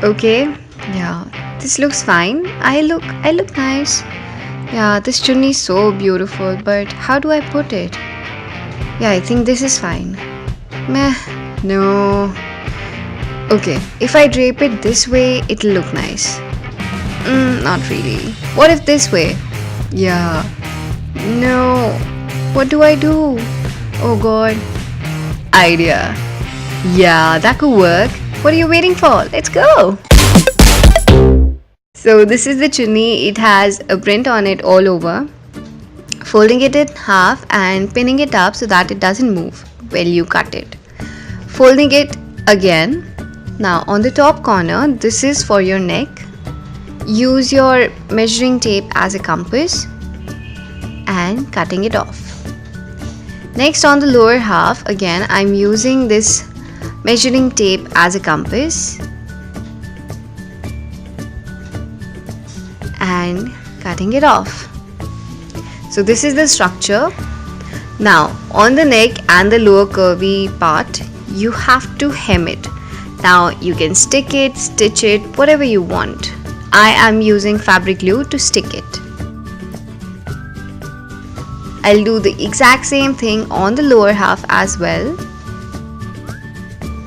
Okay, yeah, this looks fine. I look nice. Yeah, this chunni is so beautiful, but how do I put it? Yeah, I think this is fine. Meh, no. Okay, if I drape it this way, it'll look nice. Not really. What if this way? Yeah. No. What do I do? Oh god. Idea. Yeah, that could work. What are you waiting for? Let's go! So this is the chunni. It has a print on it all over. Folding it in half and pinning it up so that it doesn't move while you cut it. Folding it again. Now on the top corner, this is for your neck. Use your measuring tape as a compass and cutting it off. Next on the lower half, again I'm using this measuring tape as a compass and cutting it off. So this is the structure. Now on the neck and the lower curvy part, you have to hem it. Now you can stick it, stitch it, whatever you want. I am using fabric glue to stick it. I'll do the exact same thing on the lower half as well.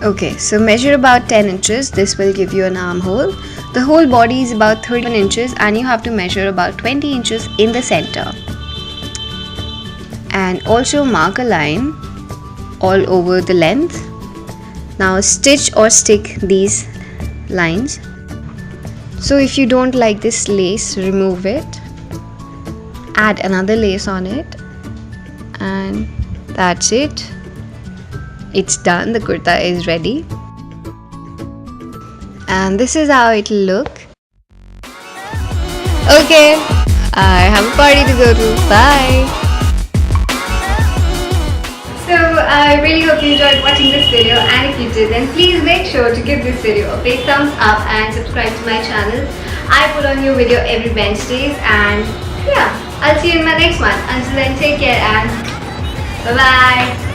Okay, so measure about 10 inches. This will give you an armhole. The whole body is about 31 inches and you have to measure about 20 inches in the center. And also mark a line all over the length. Now stitch or stick these lines. So if you don't like this lace, remove it. Add another lace on it. And that's it. It's done. The kurta is ready. And this is how it'll look. Okay, I have a party to go to. Bye. So I really hope you enjoyed watching this video, and if you did, then please make sure to give this video a big thumbs up and subscribe to my channel. I put on new video every Wednesdays, and yeah, I'll see you in my next one. Until then, take care and bye bye.